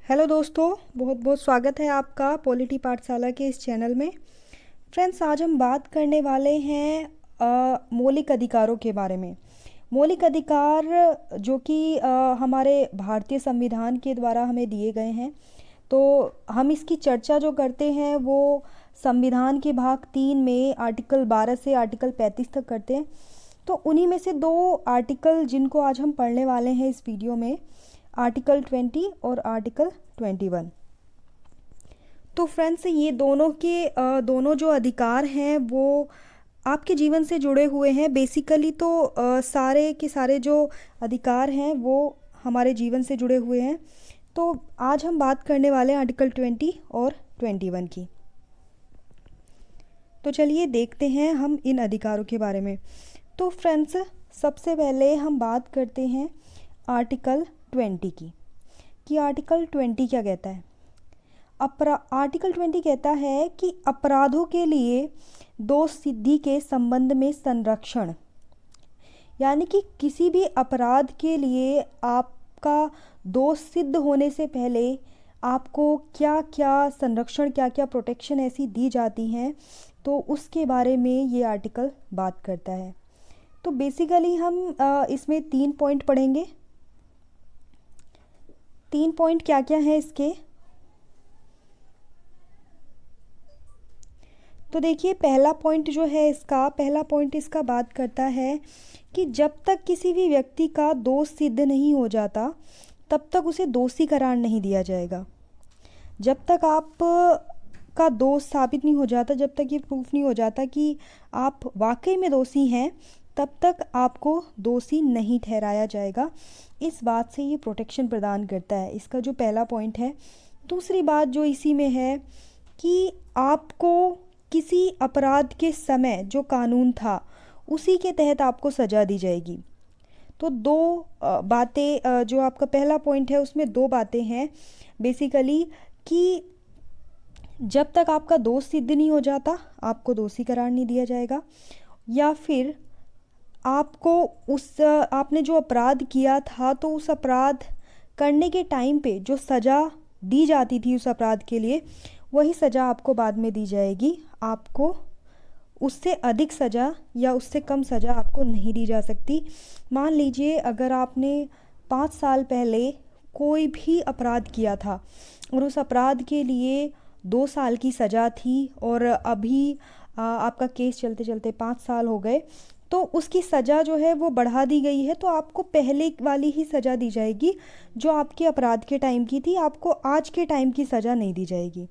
Hello दोस्तों, बहुत बहुत स्वागत है आपका पॉलिटी पाठशाला के इस चैनल में। फ्रेंड्स, आज हम बात करने वाले हैं मौलिक अधिकारों के बारे में। मौलिक अधिकार जो कि हमारे भारतीय संविधान के द्वारा हमें दिए गए हैं। तो हम इसकी चर्चा जो करते हैं वो संविधान के भाग 3 में आर्टिकल 12 से आर्टिकल 35 तक करते हैं। तो उन्हीं में से दो आर्टिकल जिनको आज हम पढ़ने वाले हैं इस वीडियो में, आर्टिकल 20 और आर्टिकल 21। तो फ्रेंड्स, ये दोनों जो अधिकार हैं वो आपके जीवन से जुड़े हुए हैं। बेसिकली तो सारे के सारे जो अधिकार हैं वो हमारे जीवन से जुड़े हुए हैं। तो आज हम बात करने वाले हैं आर्टिकल 20 और 21 की। तो चलिए देखते हैं हम इन अधिकारों के बारे में। तो फ्रेंड्स, सबसे पहले हम बात करते हैं आर्टिकल 20 की कि आर्टिकल 20 क्या कहता है। आर्टिकल 20 कहता है कि अपराधों के लिए दोष सिद्धि के संबंध में संरक्षण, यानी कि किसी भी अपराध के लिए आपका दोष सिद्ध होने से पहले आपको क्या क्या संरक्षण, क्या क्या प्रोटेक्शन ऐसी दी जाती हैं, तो उसके बारे में ये आर्टिकल बात करता है। तो बेसिकली हम इसमें 3 पॉइंट पढ़ेंगे। 3 पॉइंट क्या क्या है इसके। तो देखिए, पहला पॉइंट इसका बात करता है कि जब तक किसी भी व्यक्ति का दोष सिद्ध नहीं हो जाता तब तक उसे दोषी करार नहीं दिया जाएगा। जब तक आप का दोष साबित नहीं हो जाता, जब तक ये प्रूफ नहीं हो जाता कि आप वाकई में दोषी हैं, तब तक आपको दोषी नहीं ठहराया जाएगा। इस बात से ये प्रोटेक्शन प्रदान करता है। इसका जो पहला पॉइंट है। दूसरी बात जो इसी में है कि आपको किसी अपराध के समय जो कानून था उसी के तहत आपको सज़ा दी जाएगी। तो दो बातें, जो आपका पहला पॉइंट है उसमें 2 बातें हैं बेसिकली, कि जब तक आपका दोष सिद्ध नहीं हो जाता आपको दोषी करार नहीं दिया जाएगा, या फिर आपको आपने जो अपराध किया था तो उस अपराध करने के टाइम पे जो सज़ा दी जाती थी उस अपराध के लिए, वही सज़ा आपको बाद में दी जाएगी। आपको उससे अधिक सज़ा या उससे कम सज़ा आपको नहीं दी जा सकती। मान लीजिए, अगर आपने 5 साल पहले कोई भी अपराध किया था और उस अपराध के लिए 2 साल की सज़ा थी और अभी आपका केस चलते चलते 5 साल हो गए, तो उसकी सज़ा जो है वो बढ़ा दी गई है। तो आपको पहले वाली ही सज़ा दी जाएगी जो आपके अपराध के टाइम की थी। आपको आज के टाइम की सज़ा नहीं दी जाएगी।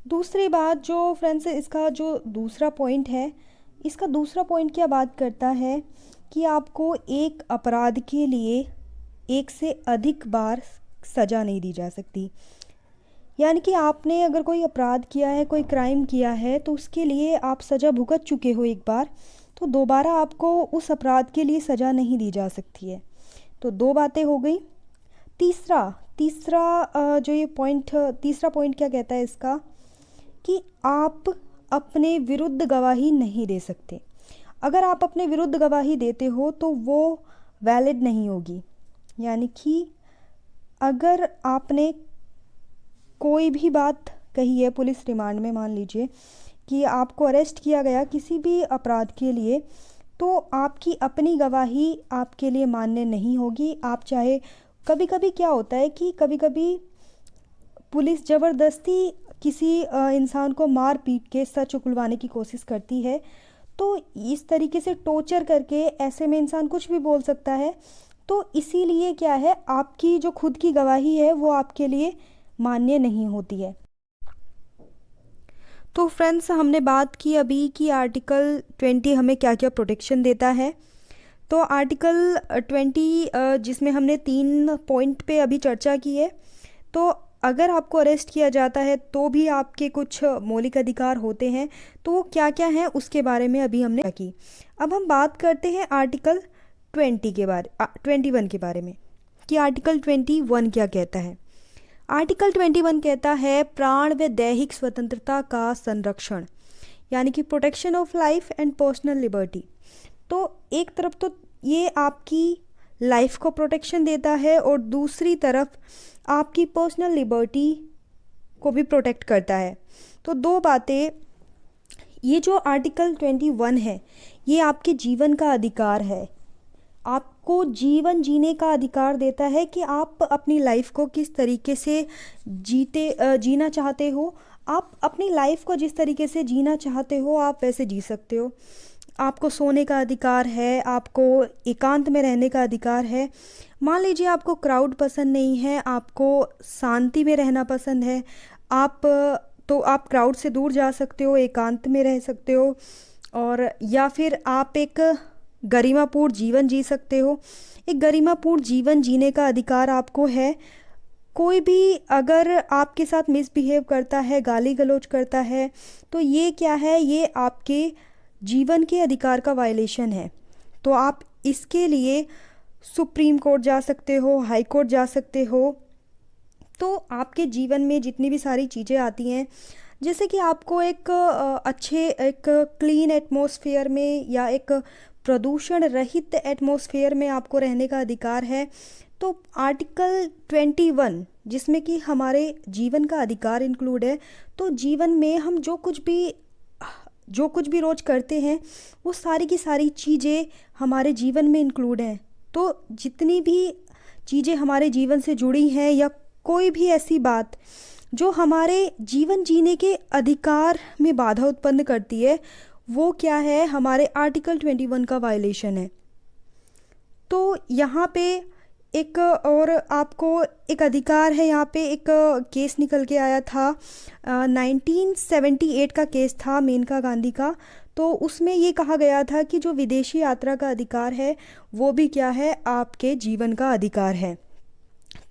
दूसरी बात जो फ्रेंड्स, इसका जो दूसरा पॉइंट है, इसका दूसरा पॉइंट क्या बात करता है कि आपको एक अपराध के लिए 1 से अधिक बार सज़ा नहीं दी जा सकती। यानी कि आपने अगर कोई अपराध किया है, कोई क्राइम किया है, तो उसके लिए आप सज़ा भुगत चुके हो एक बार, तो दोबारा आपको उस अपराध के लिए सज़ा नहीं दी जा सकती है। तो 2 बातें हो गई। तीसरा जो ये पॉइंट, तीसरा पॉइंट क्या कहता है इसका, कि आप अपने विरुद्ध गवाही नहीं दे सकते। अगर आप अपने विरुद्ध गवाही देते हो तो वो वैलिड नहीं होगी। यानी कि अगर आपने कोई भी बात कही है पुलिस रिमांड में, मान लीजिए कि आपको अरेस्ट किया गया किसी भी अपराध के लिए, तो आपकी अपनी गवाही आपके लिए मान्य नहीं होगी। आप चाहे, कभी कभी क्या होता है कि कभी कभी पुलिस ज़बरदस्ती किसी इंसान को मार पीट के सच उगलवाने की कोशिश करती है, तो इस तरीके से टॉर्चर करके ऐसे में इंसान कुछ भी बोल सकता है। तो इसीलिए क्या है, आपकी जो खुद की गवाही है वो आपके लिए मान्य नहीं होती है। तो फ्रेंड्स, हमने बात की अभी कि आर्टिकल 20 हमें क्या क्या प्रोटेक्शन देता है। तो आर्टिकल 20 जिसमें हमने 3 पॉइंट पे अभी चर्चा की है। तो अगर आपको अरेस्ट किया जाता है तो भी आपके कुछ मौलिक अधिकार होते हैं। तो वो क्या क्या हैं उसके बारे में अभी हमने की। अब हम बात करते हैं आर्टिकल 21 के बारे में कि आर्टिकल 21 क्या कहता है। आर्टिकल 21 कहता है प्राण व दैहिक स्वतंत्रता का संरक्षण, यानी कि protection of life and personal liberty. तो एक तरफ तो ये आपकी लाइफ को प्रोटेक्शन देता है और दूसरी तरफ आपकी पर्सनल लिबर्टी को भी प्रोटेक्ट करता है। तो दो बातें, ये जो आर्टिकल 21 है ये आपके जीवन का अधिकार है, आपको जीवन जीने का अधिकार देता है कि आप अपनी लाइफ को किस तरीके से जीना चाहते हो। आप अपनी लाइफ को जिस तरीके से जीना चाहते हो आप वैसे जी सकते हो। आपको सोने का अधिकार है, आपको एकांत में रहने का अधिकार है। मान लीजिए आपको क्राउड पसंद नहीं है, आपको शांति में रहना पसंद है, आप क्राउड से दूर जा सकते हो, एकांत में रह सकते हो, और या फिर आप एक गरिमापूर्ण जीवन जी सकते हो। एक गरिमापूर्ण जीवन जीने का अधिकार आपको है। कोई भी अगर आपके साथ मिसबिहेव करता है, गाली गलौज करता है, तो ये क्या है, ये आपके जीवन के अधिकार का वायलेशन है। तो आप इसके लिए सुप्रीम कोर्ट जा सकते हो, हाई कोर्ट जा सकते हो। तो आपके जीवन में जितनी भी सारी चीज़ें आती हैं, जैसे कि आपको एक क्लीन एटमॉस्फेयर में या एक प्रदूषण रहित एटमॉस्फेयर में आपको रहने का अधिकार है। तो आर्टिकल 21 जिसमें कि हमारे जीवन का अधिकार इंक्लूड है, तो जीवन में हम जो कुछ भी रोज़ करते हैं वो सारी की सारी चीज़ें हमारे जीवन में इंक्लूड हैं। तो जितनी भी चीज़ें हमारे जीवन से जुड़ी हैं या कोई भी ऐसी बात जो हमारे जीवन जीने के अधिकार में बाधा उत्पन्न करती है, वो क्या है, हमारे आर्टिकल 21 का वायलेशन है। तो यहाँ पे एक और आपको एक अधिकार है, यहाँ पे एक केस निकल के आया था, 1978 का केस था मेनका गांधी का। तो उसमें ये कहा गया था कि जो विदेशी यात्रा का अधिकार है वो भी क्या है, आपके जीवन का अधिकार है।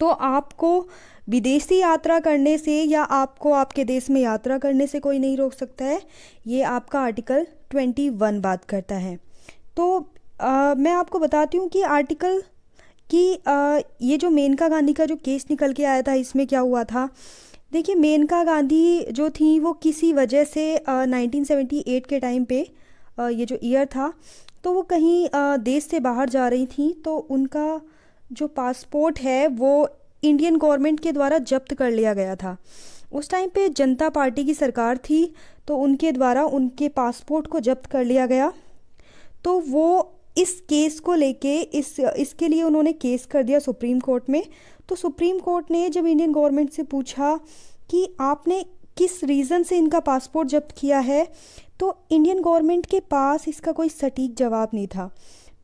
तो आपको विदेशी यात्रा करने से या आपको आपके देश में यात्रा करने से कोई नहीं रोक सकता है, ये आपका आर्टिकल 21 बात करता है। तो मैं आपको बताती हूँ कि आर्टिकल कि ये जो मेनका गांधी का जो केस निकल के आया था, इसमें क्या हुआ था। देखिए, मेनका गांधी जो थी वो किसी वजह से 1978 के टाइम पे, ये जो ईयर था, तो वो कहीं देश से बाहर जा रही थी। तो उनका जो पासपोर्ट है वो इंडियन गवर्नमेंट के द्वारा जब्त कर लिया गया था। उस टाइम पे जनता पार्टी की सरकार थी, तो उनके द्वारा उनके पासपोर्ट को जब्त कर लिया गया। तो वो इस केस को लेके इसके लिए उन्होंने केस कर दिया सुप्रीम कोर्ट में। तो सुप्रीम कोर्ट ने जब इंडियन गवर्नमेंट से पूछा कि आपने किस रीज़न से इनका पासपोर्ट जब्त किया है, तो इंडियन गवर्नमेंट के पास इसका कोई सटीक जवाब नहीं था।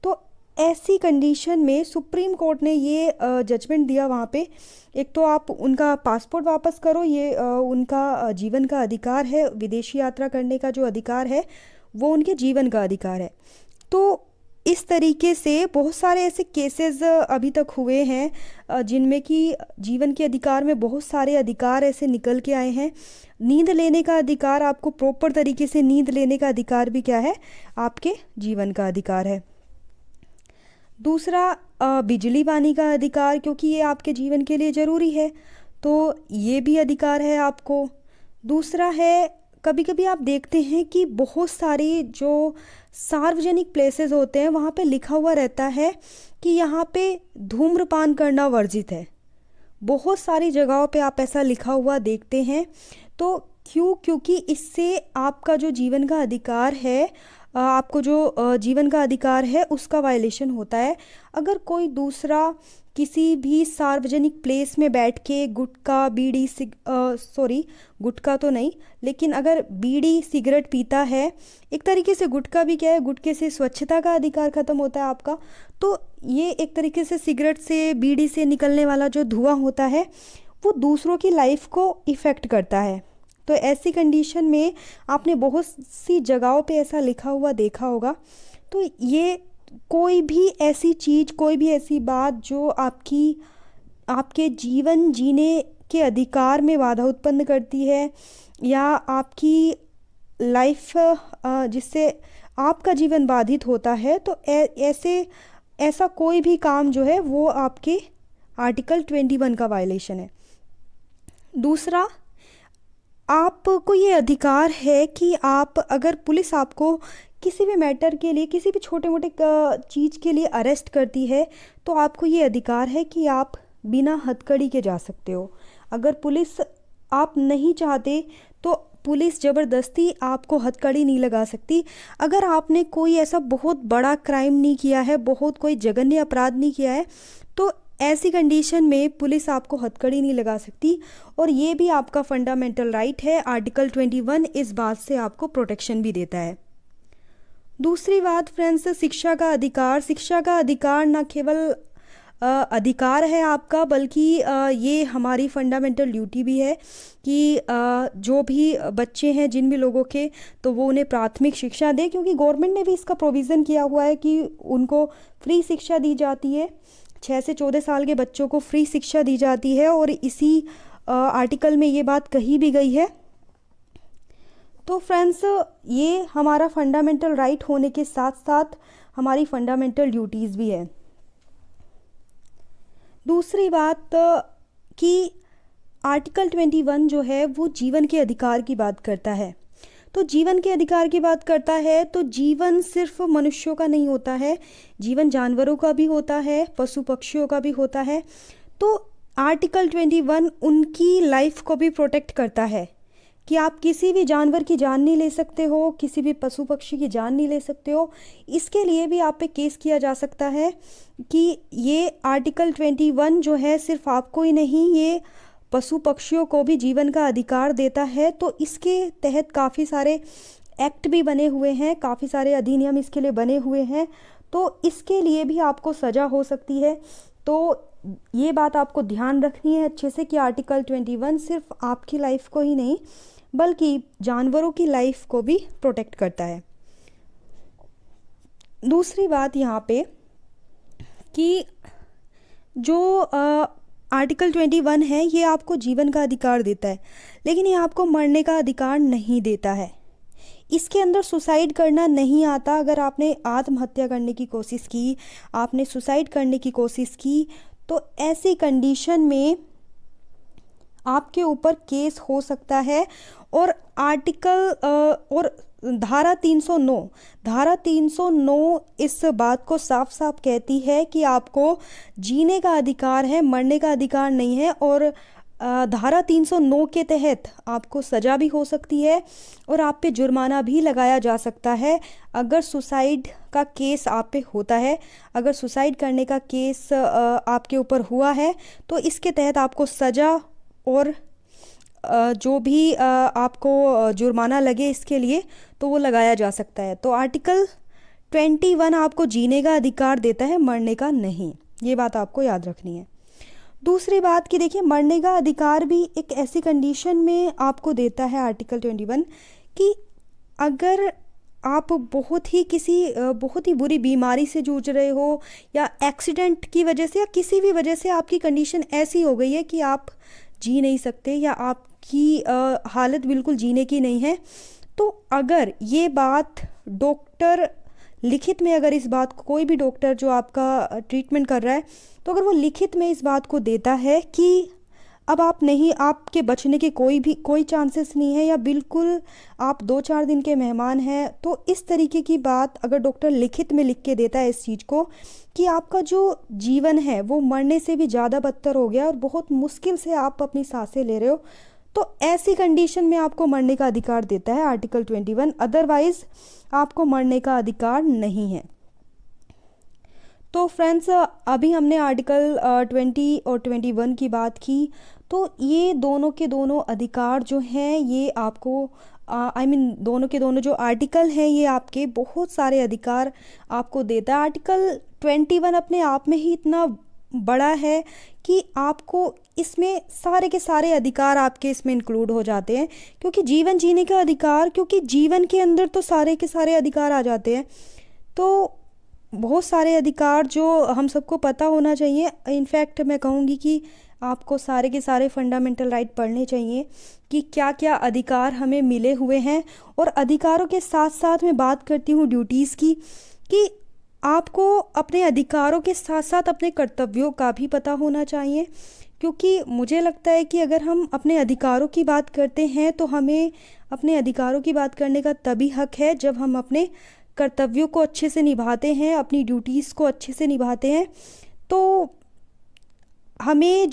तो ऐसी कंडीशन में सुप्रीम कोर्ट ने ये जजमेंट दिया वहाँ पे, एक तो आप उनका पासपोर्ट वापस करो, ये उनका जीवन का अधिकार है, विदेशी यात्रा करने का जो अधिकार है वो उनके जीवन का अधिकार है। तो इस तरीके से बहुत सारे ऐसे केसेस अभी तक हुए हैं जिनमें कि जीवन के अधिकार में बहुत सारे अधिकार ऐसे निकल के आए हैं। नींद लेने का अधिकार, आपको प्रॉपर तरीके से नींद लेने का अधिकार भी क्या है, आपके जीवन का अधिकार है। दूसरा बिजली पानी का अधिकार, क्योंकि ये आपके जीवन के लिए ज़रूरी है, तो ये भी अधिकार है आपको। दूसरा है, कभी कभी आप देखते हैं कि बहुत सारी जो सार्वजनिक प्लेसेस होते हैं वहाँ पे लिखा हुआ रहता है कि यहाँ पे धूम्रपान करना वर्जित है। बहुत सारी जगहों पे आप ऐसा लिखा हुआ देखते हैं। तो क्योंकि इससे आपका जो जीवन का अधिकार है, आपको जो जीवन का अधिकार है उसका वायलेशन होता है। अगर कोई दूसरा किसी भी सार्वजनिक प्लेस में बैठ के गुटखा बीड़ी गुटखा तो नहीं, लेकिन अगर बीड़ी सिगरेट पीता है, एक तरीके से गुटखा भी क्या है, गुटखे से स्वच्छता का अधिकार ख़त्म होता है आपका। तो ये एक तरीके से सिगरेट से, बीड़ी से निकलने वाला जो धुआं होता है वो दूसरों की लाइफ को इफ़ेक्ट करता है। तो ऐसी कंडीशन में आपने बहुत सी जगहों पे ऐसा लिखा हुआ देखा होगा। तो ये कोई भी ऐसी चीज़, कोई भी ऐसी बात जो आपके जीवन जीने के अधिकार में बाधा उत्पन्न करती है या आपकी लाइफ जिससे आपका जीवन बाधित होता है, तो ऐसा कोई भी काम जो है वो आपके आर्टिकल 21 का वायलेशन है। दूसरा, आपको ये अधिकार है कि आप, अगर पुलिस आपको किसी भी मैटर के लिए, किसी भी छोटे मोटे चीज़ के लिए अरेस्ट करती है, तो आपको ये अधिकार है कि आप बिना हथकड़ी के जा सकते हो। अगर पुलिस, आप नहीं चाहते तो पुलिस ज़बरदस्ती आपको हथकड़ी नहीं लगा सकती। अगर आपने कोई ऐसा बहुत बड़ा क्राइम नहीं किया है, बहुत कोई जघन्य अपराध नहीं किया है, तो ऐसी कंडीशन में पुलिस आपको हथकड़ी नहीं लगा सकती। और ये भी आपका फंडामेंटल राइट है। आर्टिकल 21 इस बात से आपको प्रोटेक्शन भी देता है। दूसरी बात फ्रेंड्स, शिक्षा का अधिकार। शिक्षा का अधिकार न केवल अधिकार है आपका, बल्कि ये हमारी फंडामेंटल ड्यूटी भी है कि जो भी बच्चे हैं, जिन भी लोगों के, तो वो उन्हें प्राथमिक शिक्षा दें, क्योंकि गवर्नमेंट ने भी इसका प्रोविज़न किया हुआ है कि उनको फ्री शिक्षा दी जाती है। 6 से 14 साल के बच्चों को फ्री शिक्षा दी जाती है, और इसी आर्टिकल में ये बात कही भी गई है। तो फ्रेंड्स, ये हमारा फंडामेंटल राइट होने के साथ साथ हमारी फंडामेंटल ड्यूटीज़ भी है। दूसरी बात कि आर्टिकल 21 जो है वो जीवन के अधिकार की बात करता है। तो जीवन के अधिकार की बात करता है तो जीवन सिर्फ मनुष्यों का नहीं होता है, जीवन जानवरों का भी होता है, पशु पक्षियों का भी होता है। तो आर्टिकल 21 उनकी लाइफ को भी प्रोटेक्ट करता है कि आप किसी भी जानवर की जान नहीं ले सकते हो, किसी भी पशु पक्षी की जान नहीं ले सकते हो। इसके लिए भी आप पे केस किया जा सकता है कि ये आर्टिकल 21 जो है सिर्फ आपको ही नहीं, ये पशु पक्षियों को भी जीवन का अधिकार देता है। तो इसके तहत काफ़ी सारे एक्ट भी बने हुए हैं, काफ़ी सारे अधिनियम इसके लिए बने हुए हैं। तो इसके लिए भी आपको सज़ा हो सकती है। तो ये बात आपको ध्यान रखनी है अच्छे से कि आर्टिकल 21 सिर्फ आपकी लाइफ को ही नहीं, बल्कि जानवरों की लाइफ को भी प्रोटेक्ट करता है। दूसरी बात यहाँ पे कि जो आर्टिकल 21 है ये आपको जीवन का अधिकार देता है, लेकिन ये आपको मरने का अधिकार नहीं देता है। इसके अंदर सुसाइड करना नहीं आता। अगर आपने आत्महत्या करने की कोशिश की, आपने सुसाइड करने की कोशिश की, तो ऐसी कंडीशन में आपके ऊपर केस हो सकता है। और और धारा 309 इस बात को साफ साफ कहती है कि आपको जीने का अधिकार है, मरने का अधिकार नहीं है। और धारा 309 के तहत आपको सज़ा भी हो सकती है और आप पे जुर्माना भी लगाया जा सकता है अगर सुसाइड का केस आप पे होता है। अगर सुसाइड करने का केस आपके ऊपर हुआ है तो इसके तहत आपको सज़ा और जो भी आपको जुर्माना लगे इसके लिए, तो वो लगाया जा सकता है। तो आर्टिकल 21 आपको जीने का अधिकार देता है, मरने का नहीं। ये बात आपको याद रखनी है। दूसरी बात कि देखिए, मरने का अधिकार भी एक ऐसी कंडीशन में आपको देता है आर्टिकल 21 कि अगर आप बहुत ही बुरी बीमारी से जूझ रहे हो, या एक्सीडेंट की वजह से, या किसी भी वजह से आपकी कंडीशन ऐसी हो गई है कि आप जी नहीं सकते, या आपकी हालत बिल्कुल जीने की नहीं है, तो अगर ये बात डॉक्टर लिखित में, अगर इस बात को कोई भी डॉक्टर जो आपका ट्रीटमेंट कर रहा है, तो अगर वो लिखित में इस बात को देता है कि अब आप नहीं, आपके बचने के कोई चांसेस नहीं है, या बिल्कुल आप 2-4 दिन के मेहमान हैं, तो इस तरीके की बात अगर डॉक्टर लिखित में लिख के देता है इस चीज़ को कि आपका जो जीवन है वो मरने से भी ज़्यादा बदतर हो गया और बहुत मुश्किल से आप अपनी सांसें ले रहे हो, तो ऐसी कंडीशन में आपको मरने का अधिकार देता है आर्टिकल 21। अदरवाइज़ आपको मरने का अधिकार नहीं है। तो फ्रेंड्स, अभी हमने आर्टिकल 20 और 21 की बात की। तो ये दोनों के दोनों अधिकार जो हैं ये आपको दोनों के दोनों जो आर्टिकल हैं ये आपके बहुत सारे अधिकार आपको देता है। आर्टिकल 21 अपने आप में ही इतना बड़ा है कि आपको इसमें सारे के सारे अधिकार आपके इसमें इंक्लूड हो जाते हैं, क्योंकि जीवन जीने का अधिकार, क्योंकि जीवन के अंदर तो सारे के सारे अधिकार आ जाते हैं। तो बहुत सारे अधिकार जो हम सबको पता होना चाहिए। इनफैक्ट मैं कहूँगी कि आपको सारे के सारे फंडामेंटल राइट पढ़ने चाहिए कि क्या क्या अधिकार हमें मिले हुए हैं। और अधिकारों के साथ साथ मैं बात करती हूँ ड्यूटीज़ की, कि आपको अपने अधिकारों के साथ साथ अपने कर्तव्यों का भी पता होना चाहिए। क्योंकि मुझे लगता है कि अगर हम अपने अधिकारों की बात करते हैं तो हमें अपने अधिकारों की बात करने का तभी हक है जब हम अपने कर्तव्यों को अच्छे से निभाते हैं, अपनी ड्यूटीज़ को अच्छे से निभाते हैं, तो हमें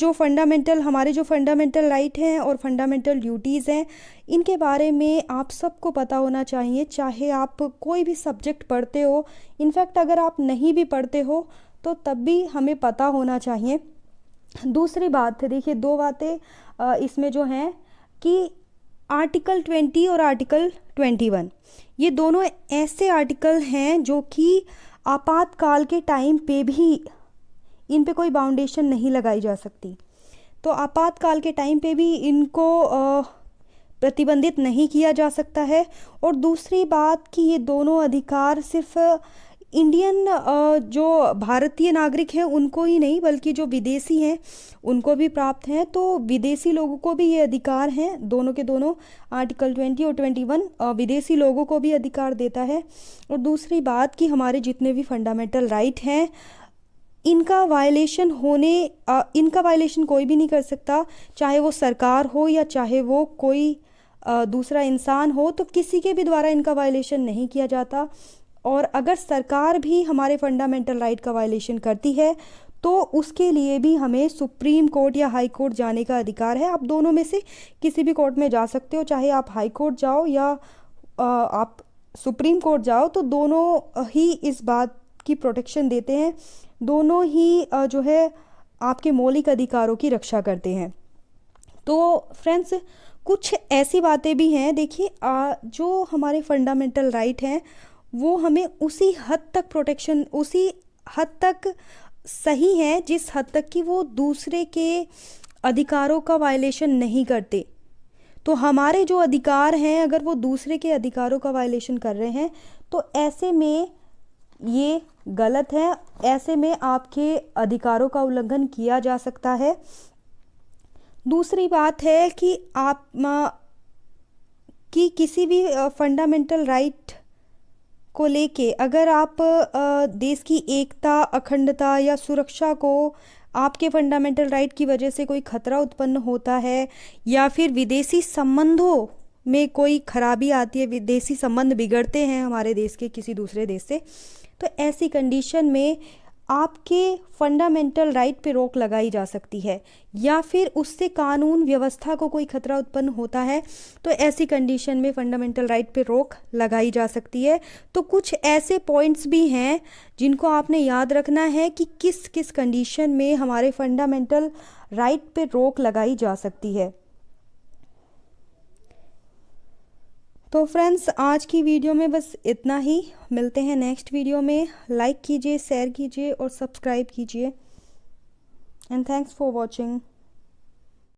हमारे जो फंडामेंटल राइट हैं और फंडामेंटल ड्यूटीज़ हैं, इनके बारे में आप सबको पता होना चाहिए, चाहे आप कोई भी सब्जेक्ट पढ़ते हो। इनफैक्ट अगर आप नहीं भी पढ़ते हो तो तब भी हमें पता होना चाहिए। दूसरी बात है, देखिए 2 बातें इसमें जो हैं कि आर्टिकल 20 और आर्टिकल 21, ये दोनों ऐसे आर्टिकल हैं जो कि आपातकाल के टाइम पे भी इन पे कोई बाउंडेशन नहीं लगाई जा सकती। तो आपातकाल के टाइम पे भी इनको प्रतिबंधित नहीं किया जा सकता है। और दूसरी बात कि ये दोनों अधिकार सिर्फ इंडियन जो भारतीय नागरिक हैं उनको ही नहीं, बल्कि जो विदेशी हैं उनको भी प्राप्त हैं। तो विदेशी लोगों को भी ये अधिकार हैं, दोनों के दोनों, आर्टिकल 20 और 21 विदेशी लोगों को भी अधिकार देता है। और दूसरी बात कि हमारे जितने भी फंडामेंटल राइट हैं, इनका वायलेशन कोई भी नहीं कर सकता, चाहे वो सरकार हो या चाहे वो कोई दूसरा इंसान हो, तो किसी के भी द्वारा इनका वायलेशन नहीं किया जाता। और अगर सरकार भी हमारे फंडामेंटल राइट का वायलेशन करती है तो उसके लिए भी हमें सुप्रीम कोर्ट या हाई कोर्ट जाने का अधिकार है। आप दोनों में से किसी भी कोर्ट में जा सकते हो, चाहे आप हाई कोर्ट जाओ या आप सुप्रीम कोर्ट जाओ, तो दोनों ही इस बात की प्रोटेक्शन देते हैं, दोनों ही जो है आपके मौलिक अधिकारों की रक्षा करते हैं। तो फ्रेंड्स, कुछ ऐसी बातें भी हैं, देखिए जो हमारे फंडामेंटल राइट हैं वो हमें उसी हद तक सही है जिस हद तक कि वो दूसरे के अधिकारों का वायलेशन नहीं करते। तो हमारे जो अधिकार हैं, अगर वो दूसरे के अधिकारों का वायलेशन कर रहे हैं तो ऐसे में ये गलत है, ऐसे में आपके अधिकारों का उल्लंघन किया जा सकता है। दूसरी बात है कि किसी भी फंडामेंटल राइट को लेके अगर आप देश की एकता, अखंडता या सुरक्षा को आपके फंडामेंटल राइट की वजह से कोई खतरा उत्पन्न होता है, या फिर विदेशी संबंधों में कोई खराबी आती है, विदेशी संबंध बिगड़ते हैं हमारे देश के किसी दूसरे देश से, तो ऐसी कंडीशन में आपके फंडामेंटल राइट पे रोक लगाई जा सकती है। या फिर उससे कानून व्यवस्था को कोई खतरा उत्पन्न होता है तो ऐसी कंडीशन में फंडामेंटल राइट पे रोक लगाई जा सकती है। तो कुछ ऐसे पॉइंट्स भी हैं जिनको आपने याद रखना है कि किस किस कंडीशन में हमारे फंडामेंटल राइट पे रोक लगाई जा सकती है। तो फ्रेंड्स, आज की वीडियो में बस इतना ही। मिलते हैं नेक्स्ट वीडियो में। लाइक कीजिए, शेयर कीजिए और सब्सक्राइब कीजिए। And thanks for watching.